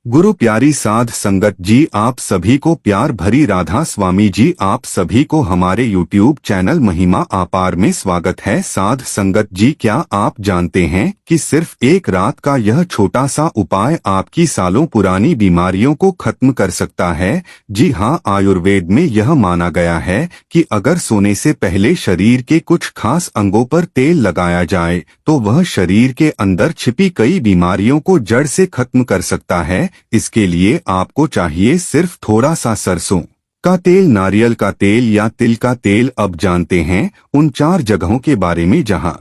गुरु प्यारी साध संगत जी, आप सभी को प्यार भरी राधा स्वामी जी, आप सभी को हमारे YouTube चैनल महिमा अपार में स्वागत है। साध संगत जी, क्या आप जानते हैं कि सिर्फ एक रात का यह छोटा सा उपाय आपकी सालों पुरानी बीमारियों को खत्म कर सकता है? जी हाँ, आयुर्वेद में यह माना गया है कि अगर सोने से पहले शरीर के कुछ खास अंगों पर तेल लगाया जाए तो वह शरीर के अंदर छिपी कई बीमारियों को जड़ से खत्म कर सकता है। इसके लिए आपको चाहिए सिर्फ थोड़ा सा सरसों का तेल, नारियल का तेल या तिल का तेल। अब जानते हैं उन 4 जगहों के बारे में जहां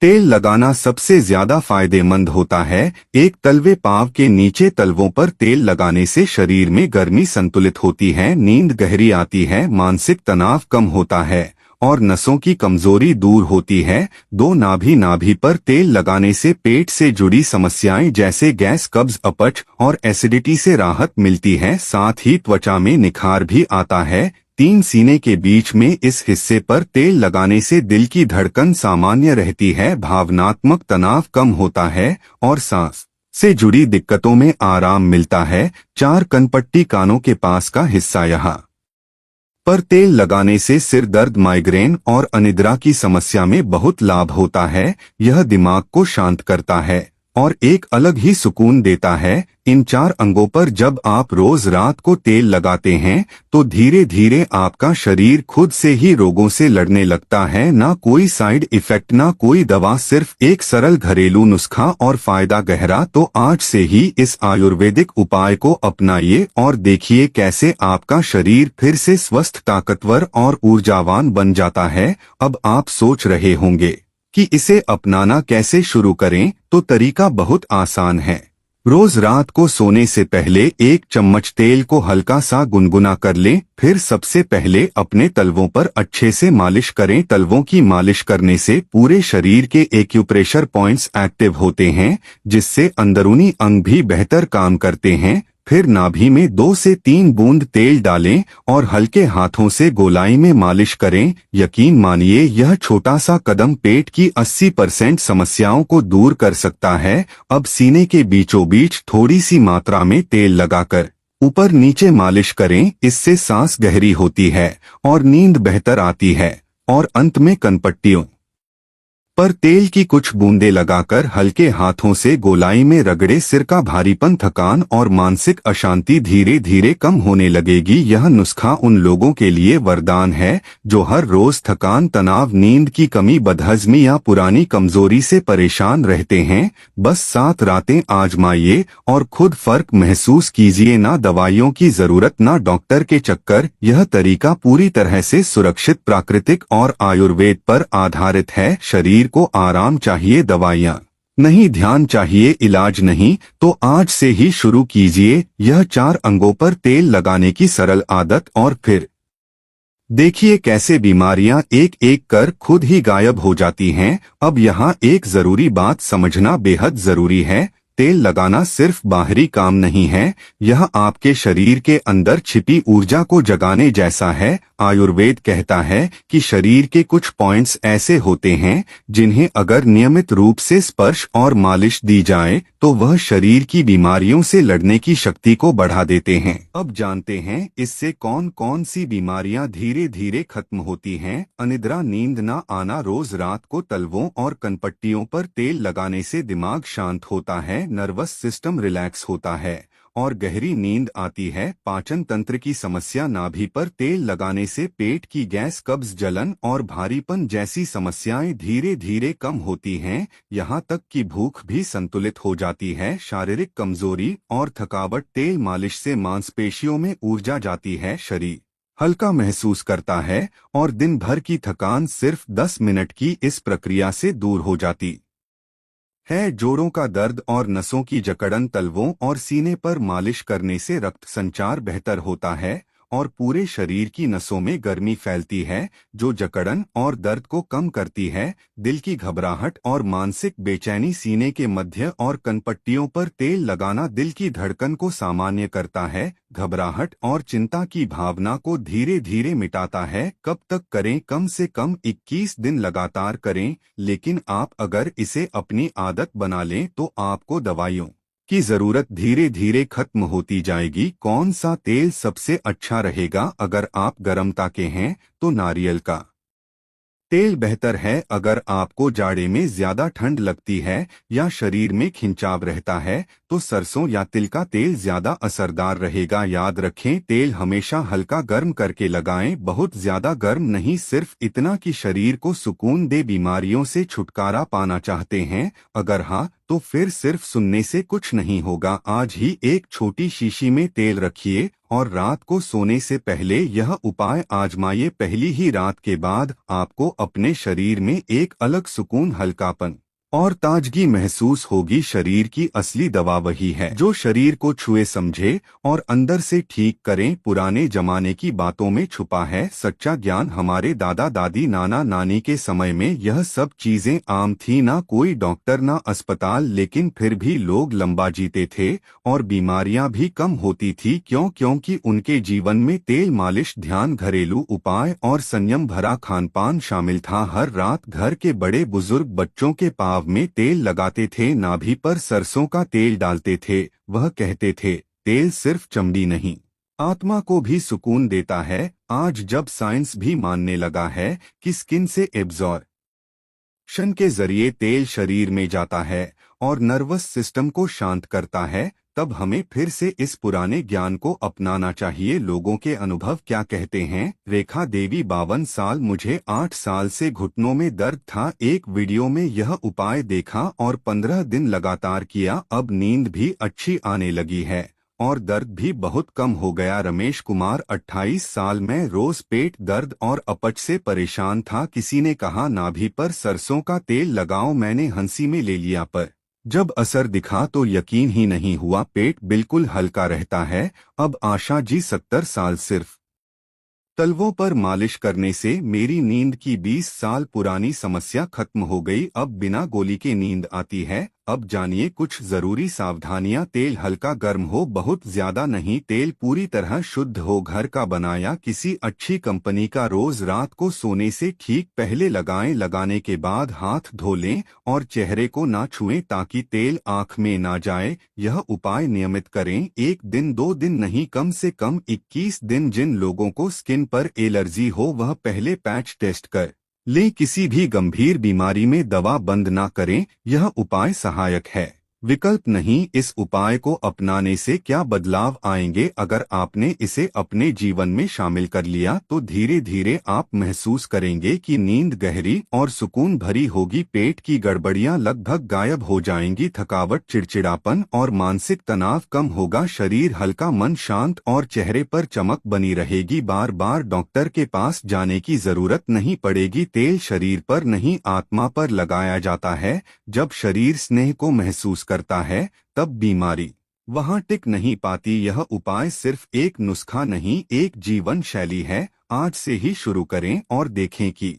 तेल लगाना सबसे ज्यादा फायदेमंद होता है। एक, तलवे पांव के नीचे तलवों पर तेल लगाने से शरीर में गर्मी संतुलित होती है, नींद गहरी आती है, मानसिक तनाव कम होता है और नसों की कमजोरी दूर होती है। 2, नाभि पर तेल लगाने से पेट से जुड़ी समस्याएं जैसे गैस, कब्ज, अपच और एसिडिटी से राहत मिलती है, साथ ही त्वचा में निखार भी आता है। 3, सीने के बीच में इस हिस्से पर तेल लगाने से दिल की धड़कन सामान्य रहती है, भावनात्मक तनाव कम होता है और सांस से जुड़ी दिक्कतों में आराम मिलता है। 4, कनपट्टी, कानों के पास का हिस्सा, यहाँ पर तेल लगाने से सिर दर्द, माइग्रेन और अनिद्रा की समस्या में बहुत लाभ होता है। यह दिमाग को शांत करता है और एक अलग ही सुकून देता है। इन 4 अंगों पर जब आप रोज रात को तेल लगाते हैं तो धीरे धीरे आपका शरीर खुद से ही रोगों से लड़ने लगता है। ना कोई साइड इफेक्ट, ना कोई दवा, सिर्फ एक सरल घरेलू नुस्खा और फायदा गहरा। तो आज से ही इस आयुर्वेदिक उपाय को अपनाइए और देखिए कैसे आपका शरीर फिर से स्वस्थ, ताकतवर और ऊर्जावान बन जाता है। अब आप सोच रहे होंगे कि इसे अपनाना कैसे शुरू करें, तो तरीका बहुत आसान है। रोज रात को सोने से पहले 1 चम्मच तेल को हल्का सा गुनगुना कर लें। फिर सबसे पहले अपने तलवों पर अच्छे से मालिश करें। तलवों की मालिश करने से पूरे शरीर के एक्यूप्रेशर पॉइंट्स एक्टिव होते हैं, जिससे अंदरूनी अंग भी बेहतर काम करते हैं। फिर नाभि में 2 से 3 बूंद तेल डालें और हल्के हाथों से गोलाई में मालिश करें। यकीन मानिए, यह छोटा सा कदम पेट की 80% समस्याओं को दूर कर सकता है। अब सीने के बीचों बीच थोड़ी सी मात्रा में तेल लगाकर ऊपर नीचे मालिश करें। इससे सांस गहरी होती है और नींद बेहतर आती है। और अंत में कनपट्टियों पर तेल की कुछ बूंदें लगाकर हल्के हाथों से गोलाई में रगड़े। सिर का भारीपन, थकान और मानसिक अशांति धीरे धीरे कम होने लगेगी। यह नुस्खा उन लोगों के लिए वरदान है जो हर रोज थकान, तनाव, नींद की कमी, बदहजमी या पुरानी कमजोरी से परेशान रहते हैं। बस 7 रातें आजमाइए और खुद फर्क महसूस कीजिए। ना दवाइयों की जरूरत, ना डॉक्टर के चक्कर। यह तरीका पूरी तरह से सुरक्षित, प्राकृतिक और आयुर्वेद पर आधारित है। शरीर को आराम चाहिए, दवाइयाँ नहीं, ध्यान चाहिए, इलाज नहीं। तो आज से ही शुरू कीजिए यह 4 अंगों पर तेल लगाने की सरल आदत और फिर देखिए कैसे बीमारियां एक एक कर खुद ही गायब हो जाती हैं। अब यहाँ एक जरूरी बात समझना बेहद जरूरी है। तेल लगाना सिर्फ बाहरी काम नहीं है, यह आपके शरीर के अंदर छिपी ऊर्जा को जगाने जैसा है। आयुर्वेद कहता है कि शरीर के कुछ पॉइंट्स ऐसे होते हैं जिन्हें अगर नियमित रूप से स्पर्श और मालिश दी जाए तो वह शरीर की बीमारियों से लड़ने की शक्ति को बढ़ा देते हैं। अब जानते हैं इससे कौन कौन सी बीमारियां धीरे धीरे खत्म होती हैं। अनिद्रा, नींद न आना। रोज रात को तलवों और कनपट्टियों पर तेल लगाने से दिमाग शांत होता है, नर्वस सिस्टम रिलैक्स होता है और गहरी नींद आती है। पाचन तंत्र की समस्या, नाभि पर तेल लगाने से पेट की गैस, कब्ज, जलन और भारीपन जैसी समस्याएं धीरे धीरे कम होती हैं। यहाँ तक कि भूख भी संतुलित हो जाती है। शारीरिक कमजोरी और थकावट, तेल मालिश से मांसपेशियों में ऊर्जा जाती है, शरीर हल्का महसूस करता है और दिन भर की थकान सिर्फ 10 मिनट की इस प्रक्रिया से दूर हो जाती है। जोड़ों का दर्द और नसों की जकड़न, तलवों और सीने पर मालिश करने से रक्त संचार बेहतर होता है और पूरे शरीर की नसों में गर्मी फैलती है, जो जकड़न और दर्द को कम करती है। दिल की घबराहट और मानसिक बेचैनी, सीने के मध्य और कनपट्टियों पर तेल लगाना दिल की धड़कन को सामान्य करता है, घबराहट और चिंता की भावना को धीरे धीरे मिटाता है। कब तक करें? कम से कम 21 दिन लगातार करें, लेकिन आप अगर इसे अपनी आदत बना लें तो आपको दवाइयों आपकी जरूरत धीरे धीरे खत्म होती जाएगी। कौन सा तेल सबसे अच्छा रहेगा? अगर आप गर्मता के हैं तो नारियल का तेल बेहतर है। अगर आपको जाड़े में ज्यादा ठंड लगती है या शरीर में खिंचाव रहता है तो सरसों या तिल का तेल ज्यादा असरदार रहेगा। याद रखें, तेल हमेशा हल्का गर्म करके लगाएं, बहुत ज्यादा गर्म नहीं, सिर्फ इतना कि शरीर को सुकून दे। बीमारियों से छुटकारा पाना चाहते हैं? अगर हाँ, तो फिर सिर्फ सुनने से कुछ नहीं होगा। आज ही एक छोटी शीशी में तेल रखिए और रात को सोने से पहले यह उपाय आजमाइए। पहली ही रात के बाद आपको अपने शरीर में एक अलग सुकून, हल्कापन और ताजगी महसूस होगी। शरीर की असली दवा वही है जो शरीर को छुए, समझे और अंदर से ठीक करें। पुराने जमाने की बातों में छुपा है सच्चा ज्ञान। हमारे दादा दादी, नाना नानी के समय में यह सब चीजें आम थी। ना कोई डॉक्टर, ना अस्पताल, लेकिन फिर भी लोग लंबा जीते थे और बीमारियां भी कम होती थी। क्योंकि उनके जीवन में तेल, मालिश, ध्यान, घरेलू उपाय और संयम भरा खानपान शामिल था। हर रात घर के बड़े बुजुर्ग बच्चों के पाँव में तेल लगाते थे, नाभि पर सरसों का तेल डालते थे। वह कहते थे, तेल सिर्फ चमड़ी नहीं, आत्मा को भी सुकून देता है। आज जब साइंस भी मानने लगा है कि स्किन से एब्जॉर्प्शन के जरिए तेल शरीर में जाता है और नर्वस सिस्टम को शांत करता है, तब हमें फिर से इस पुराने ज्ञान को अपनाना चाहिए। लोगों के अनुभव क्या कहते हैं? रेखा देवी, 52 साल, मुझे 8 साल से घुटनों में दर्द था। एक वीडियो में यह उपाय देखा और 15 दिन लगातार किया। अब नींद भी अच्छी आने लगी है और दर्द भी बहुत कम हो गया। रमेश कुमार, 28 साल, मैं रोज पेट दर्द और अपच से परेशान था। किसी ने कहा नाभि पर सरसों का तेल लगाओ, मैंने हंसी में ले लिया, पर जब असर दिखा तो यकीन ही नहीं हुआ। पेट बिल्कुल हल्का रहता है। अब आशा जी, 70 साल, सिर्फ तलवों पर मालिश करने से मेरी नींद की 20 साल पुरानी समस्या खत्म हो गई। अब बिना गोली के नींद आती है। अब जानिए कुछ जरूरी सावधानियां। तेल हल्का गर्म हो, बहुत ज्यादा नहीं। तेल पूरी तरह शुद्ध हो, घर का बनाया, किसी अच्छी कंपनी का। रोज रात को सोने से ठीक पहले लगाएं। लगाने के बाद हाथ धो लें और चेहरे को ना छुएं ताकि तेल आंख में ना जाए। यह उपाय नियमित करें, 1 दिन 2 दिन नहीं, कम से कम 21 दिन। जिन लोगों को स्किन पर एलर्जी हो वह पहले पैच टेस्ट कर ले। किसी भी गंभीर बीमारी में दवा बंद ना करें, यह उपाय सहायक है, विकल्प नहीं। इस उपाय को अपनाने से क्या बदलाव आएंगे? अगर आपने इसे अपने जीवन में शामिल कर लिया तो धीरे धीरे आप महसूस करेंगे कि नींद गहरी और सुकून भरी होगी। पेट की गड़बड़ियां लगभग गायब हो जाएंगी। थकावट, चिड़चिड़ापन और मानसिक तनाव कम होगा। शरीर हल्का, मन शांत और चेहरे पर चमक बनी रहेगी। बार बार डॉक्टर के पास जाने की जरूरत नहीं पड़ेगी। तेल शरीर पर नहीं, आत्मा पर लगाया जाता है। जब शरीर स्नेह को महसूस करता है तब बीमारी वहां टिक नहीं पाती। यह उपाय सिर्फ एक नुस्खा नहीं, एक जीवन शैली है। आज से ही शुरू करें और देखें कि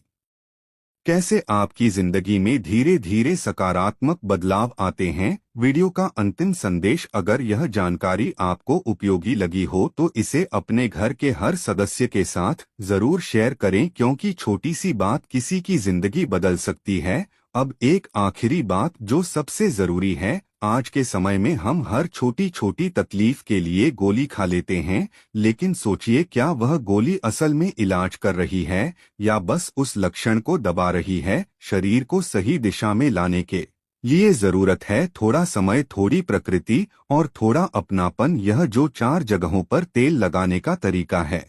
कैसे आपकी जिंदगी में धीरे धीरे सकारात्मक बदलाव आते हैं। वीडियो का अंतिम संदेश, अगर यह जानकारी आपको उपयोगी लगी हो तो इसे अपने घर के हर सदस्य के साथ जरूर शेयर करें, क्योंकि छोटी सी बात किसी की जिंदगी बदल सकती है। अब एक आखिरी बात जो सबसे जरूरी है, आज के समय में हम हर छोटी छोटी तकलीफ के लिए गोली खा लेते हैं, लेकिन सोचिए क्या वह गोली असल में इलाज कर रही है या बस उस लक्षण को दबा रही है। शरीर को सही दिशा में लाने के लिए जरूरत है थोड़ा समय, थोड़ी प्रकृति और थोड़ा अपनापन। यह जो 4 जगहों पर तेल लगाने का तरीका है,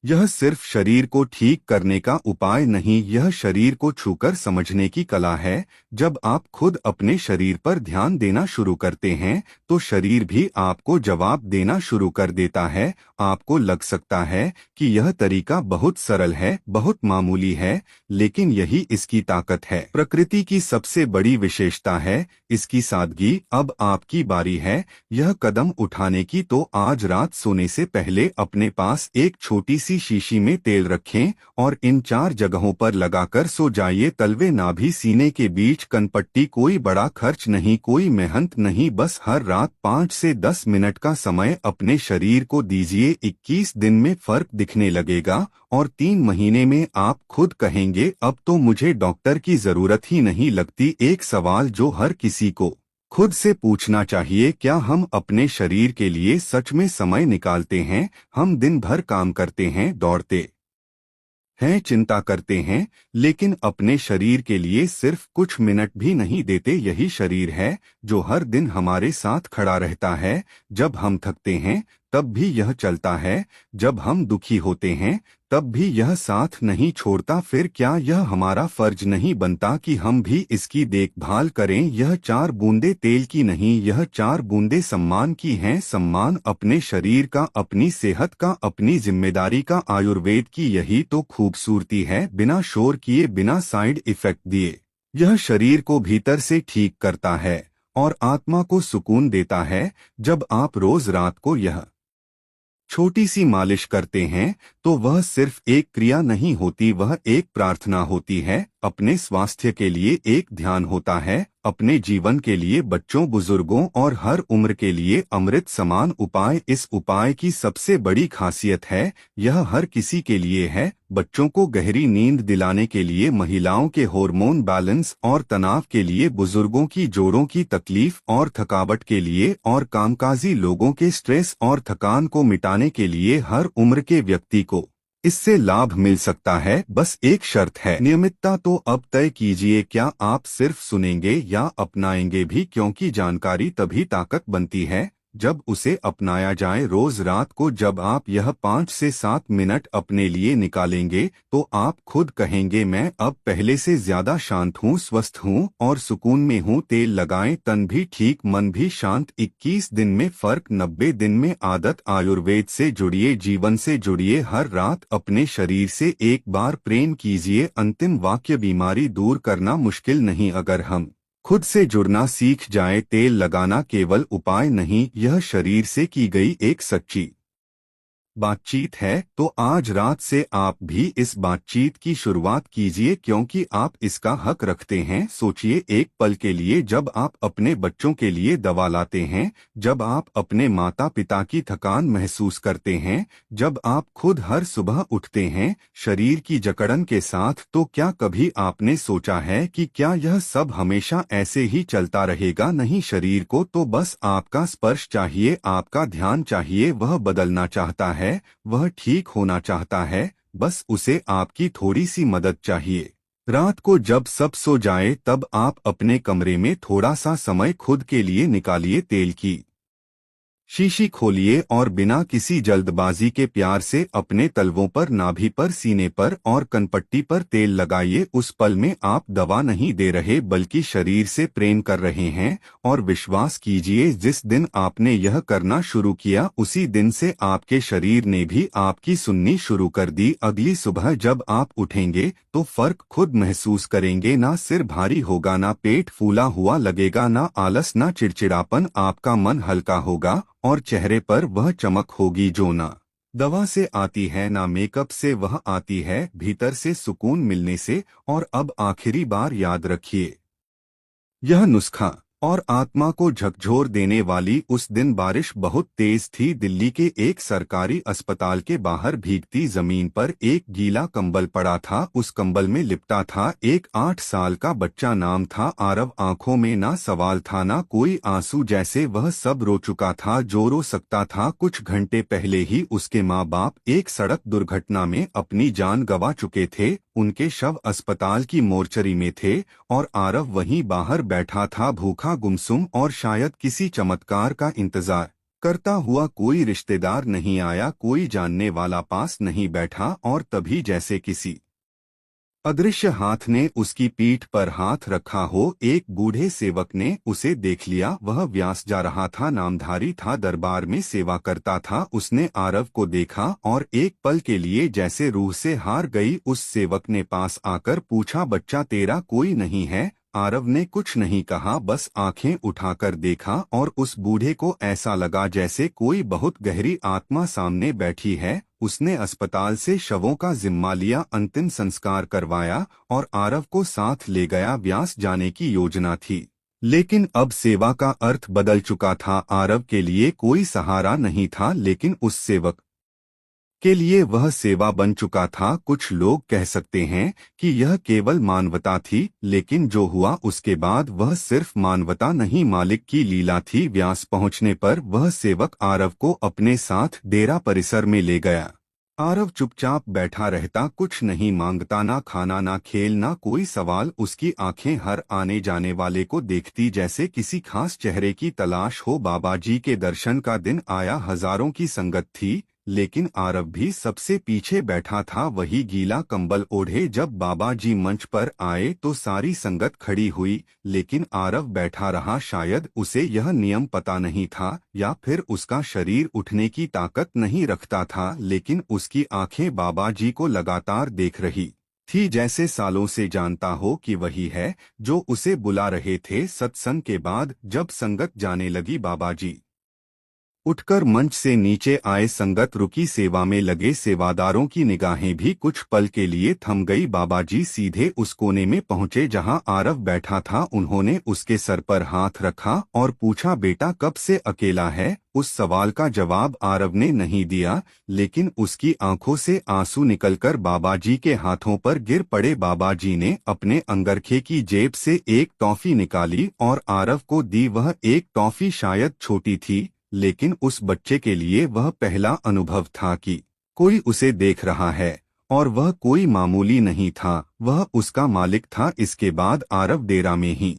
यह सिर्फ शरीर को ठीक करने का उपाय नहीं, यह शरीर को छूकर समझने की कला है। जब आप खुद अपने शरीर पर ध्यान देना शुरू करते हैं तो शरीर भी आपको जवाब देना शुरू कर देता है। आपको लग सकता है कि यह तरीका बहुत सरल है, बहुत मामूली है, लेकिन यही इसकी ताकत है। प्रकृति की सबसे बड़ी विशेषता है इसकी सादगी। अब आपकी बारी है यह कदम उठाने की, तो आज रात सोने से पहले अपने पास एक छोटी सी शीशी में तेल रखें और इन 4 जगहों पर लगाकर सो जाइए। तलवे, नाभि, सीने के बीच, कनपट्टी। कोई बड़ा खर्च नहीं, कोई मेहनत नहीं, बस हर रात 5 से 10 मिनट का समय अपने शरीर को दीजिए। 21 दिन में फर्क दिखने लगेगा और 3 महीने में आप खुद कहेंगे अब तो मुझे डॉक्टर की जरूरत ही नहीं लगती। एक सवाल जो हर किसी को खुद से पूछना चाहिए, क्या हम अपने शरीर के लिए सच में समय निकालते हैं? हम दिन भर काम करते हैं, दौड़ते हैं, चिंता करते हैं, लेकिन अपने शरीर के लिए सिर्फ कुछ मिनट भी नहीं देते। यही शरीर है जो हर दिन हमारे साथ खड़ा रहता है। जब हम थकते हैं तब भी यह चलता है, जब हम दुखी होते हैं तब भी यह साथ नहीं छोड़ता। फिर क्या यह हमारा फर्ज नहीं बनता कि हम भी इसकी देखभाल करें? यह 4 बूंदे तेल की नहीं, यह 4 बूंदे सम्मान की हैं। सम्मान अपने शरीर का, अपनी सेहत का, अपनी जिम्मेदारी का। आयुर्वेद की यही तो खूबसूरती है, बिना शोर किए, बिना साइड इफेक्ट दिए यह शरीर को भीतर से ठीक करता है और आत्मा को सुकून देता है। जब आप रोज रात को यह छोटी सी मालिश करते हैं तो वह सिर्फ एक क्रिया नहीं होती, वह एक प्रार्थना होती है। अपने स्वास्थ्य के लिए एक ध्यान होता है, अपने जीवन के लिए, बच्चों, बुजुर्गों और हर उम्र के लिए अमृत समान उपाय। इस उपाय की सबसे बड़ी खासियत है, यह हर किसी के लिए है। बच्चों को गहरी नींद दिलाने के लिए, महिलाओं के हार्मोन बैलेंस और तनाव के लिए, बुजुर्गों की जोड़ों की तकलीफ और थकावट के लिए, और कामकाजी लोगों के स्ट्रेस और थकान को मिटाने के लिए। हर उम्र के व्यक्ति को इससे लाभ मिल सकता है, बस एक शर्त है, नियमितता। तो अब तय कीजिए, क्या आप सिर्फ सुनेंगे या अपनाएंगे भी? क्योंकि जानकारी तभी ताकत बनती है जब उसे अपनाया जाए। रोज रात को जब आप यह 5 से 7 मिनट अपने लिए निकालेंगे तो आप खुद कहेंगे, मैं अब पहले से ज्यादा शांत हूँ, स्वस्थ हूँ और सुकून में हूँ। तेल लगाएं, तन भी ठीक, मन भी शांत। 21 दिन में फर्क, 90 दिन में आदत। आयुर्वेद से जुड़िए, जीवन से जुड़िए। हर रात अपने शरीर से एक बार प्रेम कीजिए। अंतिम वाक्य, बीमारी दूर करना मुश्किल नहीं अगर हम खुद से जुड़ना सीख जाए। तेल लगाना केवल उपाय नहीं, यह शरीर से की गई एक सच्ची बातचीत है। तो आज रात से आप भी इस बातचीत की शुरुआत कीजिए, क्योंकि आप इसका हक रखते हैं। सोचिए एक पल के लिए, जब आप अपने बच्चों के लिए दवा लाते हैं, जब आप अपने माता पिता की थकान महसूस करते हैं, जब आप खुद हर सुबह उठते हैं शरीर की जकड़न के साथ, तो क्या कभी आपने सोचा है कि क्या यह सब हमेशा ऐसे ही चलता रहेगा? नहीं, शरीर को तो बस आपका स्पर्श चाहिए, आपका ध्यान चाहिए। वह बदलना चाहता है, वह ठीक होना चाहता है, बस उसे आपकी थोड़ी सी मदद चाहिए। रात को जब सब सो जाए तब आप अपने कमरे में थोड़ा सा समय खुद के लिए निकालिए। तेल की शीशी खोलिए और बिना किसी जल्दबाजी के प्यार से अपने तलवों पर, नाभि पर, सीने पर और कनपट्टी पर तेल लगाइए। उस पल में आप दवा नहीं दे रहे बल्कि शरीर से प्रेम कर रहे हैं। और विश्वास कीजिए, जिस दिन आपने यह करना शुरू किया उसी दिन से आपके शरीर ने भी आपकी सुननी शुरू कर दी। अगली सुबह जब आप उठेंगे तो फर्क खुद महसूस करेंगे। ना सिर भारी होगा, ना पेट फूला हुआ लगेगा, ना आलस, ना चिड़चिड़ापन। आपका मन हल्का होगा और चेहरे पर वह चमक होगी जो ना दवा से आती है, ना मेकअप से, वह आती है भीतर से, सुकून मिलने से। और अब आखिरी बार याद रखिए, यह नुस्खा और आत्मा को झकझोर देने वाली। उस दिन बारिश बहुत तेज थी। दिल्ली के एक सरकारी अस्पताल के बाहर भीगती जमीन पर एक गीला कंबल पड़ा था। उस कंबल में लिपटा था एक 8 साल का बच्चा। नाम था आरव। आंखों में ना सवाल था, ना कोई आंसू, जैसे वह सब रो चुका था जो रो सकता था। कुछ घंटे पहले ही उसके माँ बाप एक सड़क दुर्घटना में अपनी जान गंवा चुके थे। उनके शव अस्पताल की मोर्चरी में थे और आरव वहीं बाहर बैठा था, भूखा, गुमसुम और शायद किसी चमत्कार का इंतजार करता हुआ। कोई रिश्तेदार नहीं आया, कोई जानने वाला पास नहीं बैठा। और तभी जैसे किसी अदृश्य हाथ ने उसकी पीठ पर हाथ रखा हो, एक बूढ़े सेवक ने उसे देख लिया। वह व्यास जा रहा था, नामधारी था, दरबार में सेवा करता था। उसने आरव को देखा और एक पल के लिए जैसे रूह से हार गई। उस सेवक ने पास आकर पूछा, बच्चा तेरा कोई नहीं है? आरव ने कुछ नहीं कहा, बस आंखें उठाकर देखा और उस बूढ़े को ऐसा लगा जैसे कोई बहुत गहरी आत्मा सामने बैठी है। उसने अस्पताल से शवों का जिम्मा लिया, अंतिम संस्कार करवाया और आरव को साथ ले गया। व्यास जाने की योजना थी, लेकिन अब सेवा का अर्थ बदल चुका था। आरव के लिए कोई सहारा नहीं था, लेकिन उस सेवक के लिए वह सेवा बन चुका था। कुछ लोग कह सकते हैं कि यह केवल मानवता थी, लेकिन जो हुआ उसके बाद वह सिर्फ मानवता नहीं, मालिक की लीला थी। व्यास पहुंचने पर वह सेवक आरव को अपने साथ डेरा परिसर में ले गया। आरव चुपचाप बैठा रहता, कुछ नहीं मांगता, ना खाना ना खेल ना कोई सवाल। उसकी आंखें हर आने जाने वाले को देखती जैसे किसी खास चेहरे की तलाश हो। बाबा जी के दर्शन का दिन आया, हजारों की संगत थी, लेकिन आरव भी सबसे पीछे बैठा था, वही गीला कंबल ओढ़े। जब बाबा जी मंच पर आए तो सारी संगत खड़ी हुई, लेकिन आरव बैठा रहा। शायद उसे यह नियम पता नहीं था, या फिर उसका शरीर उठने की ताकत नहीं रखता था, लेकिन उसकी आंखें बाबा जी को लगातार देख रही थी, जैसे सालों से जानता हो कि वही है जो उसे बुला रहे थे। सत्संग के बाद जब संगत जाने लगी, बाबा जी उठकर मंच से नीचे आए। संगत रुकी, सेवा में लगे सेवादारों की निगाहें भी कुछ पल के लिए थम गई। बाबा जी सीधे उस कोने में पहुंचे जहां आरव बैठा था। उन्होंने उसके सर पर हाथ रखा और पूछा, बेटा कब से अकेला है? उस सवाल का जवाब आरव ने नहीं दिया, लेकिन उसकी आंखों से आंसू निकलकर बाबा जी के हाथों पर गिर पड़े। बाबा जी ने अपने अंगरखे की जेब से एक टॉफी निकाली और आरव को दी। वह एक टॉफी शायद छोटी थी, लेकिन उस बच्चे के लिए वह पहला अनुभव था कि कोई उसे देख रहा है, और वह कोई मामूली नहीं था, वह उसका मालिक था। इसके बाद आरव डेरा में ही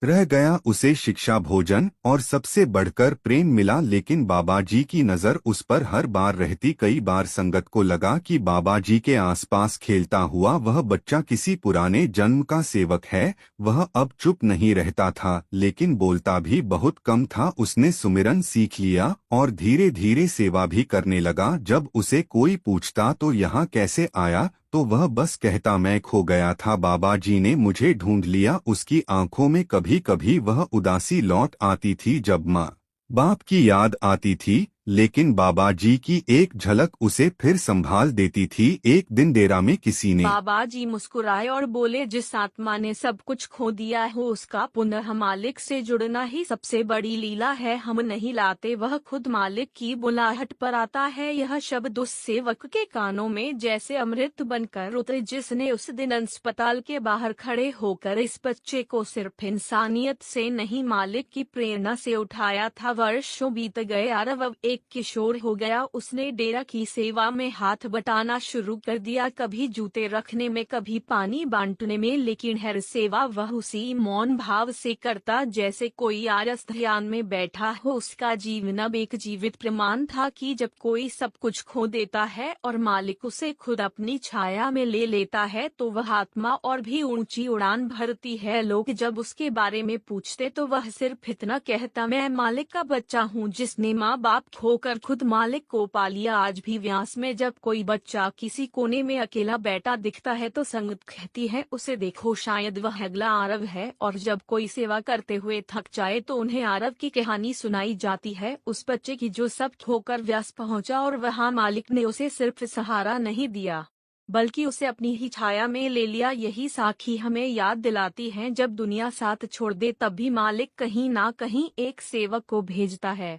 रह गया। उसे शिक्षा, भोजन और सबसे बढ़कर प्रेम मिला, लेकिन बाबा जी की नज़र उस पर हर बार रहती। कई बार संगत को लगा कि बाबा जी के आसपास खेलता हुआ वह बच्चा किसी पुराने जन्म का सेवक है। वह अब चुप नहीं रहता था, लेकिन बोलता भी बहुत कम था। उसने सुमिरन सीख लिया और धीरे धीरे सेवा भी करने लगा। जब उसे कोई पूछता तो यहाँ कैसे आया, तो वह बस कहता, मैं खो गया था, बाबा जी ने मुझे ढूंढ लिया। उसकी आंखों में कभी कभी वह उदासी लौट आती थी जब माँ बाप की याद आती थी, लेकिन बाबा जी की एक झलक उसे फिर संभाल देती थी। एक दिन डेरा में किसी ने बाबा जी मुस्कुराए और बोले, जिस आत्मा ने सब कुछ खो दिया हो उसका पुनः मालिक से जुड़ना ही सबसे बड़ी लीला है। हम नहीं लाते, वह खुद मालिक की बुलाहट पर आता है। यह शब्द उस सेवक के कानों में जैसे अमृत बनकर उतरे, जिसने उस दिन अस्पताल के बाहर खड़े होकर इस बच्चे को सिर्फ इंसानियत से नहीं मालिक की प्रेरणा से उठाया था। वर्षों बीत गए, आरव अब एक किशोर हो गया। उसने डेरा की सेवा में हाथ बटाना शुरू कर दिया, कभी जूते रखने में, कभी पानी बांटने में, लेकिन हर सेवा वह उसी मौन भाव से करता जैसे कोई आरस ध्यान में बैठा हो। उसका जीवन अब एक जीवित प्रमाण था कि जब कोई सब कुछ खो देता है और मालिक उसे खुद अपनी छाया में ले लेता है तो वह आत्मा और भी ऊंची उड़ान भरती है। लोग जब उसके बारे में पूछते तो वह सिर्फ इतना कहता, मैं मालिक का बच्चा हूँ जिसने माँ बाप खोकर खुद मालिक को पा लिया। आज भी व्यास में जब कोई बच्चा किसी कोने में अकेला बैठा दिखता है तो संगत कहती है, उसे देखो, शायद वह अगला आरव है। और जब कोई सेवा करते हुए थक जाए तो उन्हें आरव की कहानी सुनाई जाती है, उस बच्चे की जो सब खोकर व्यास पहुंचा और वहां मालिक ने उसे सिर्फ सहारा नहीं दिया बल्कि उसे अपनी ही छाया में ले लिया। यही साखी हमें याद दिलाती है, जब दुनिया साथ छोड़ दे तब भी मालिक कहीं ना कहीं एक सेवक को भेजता है।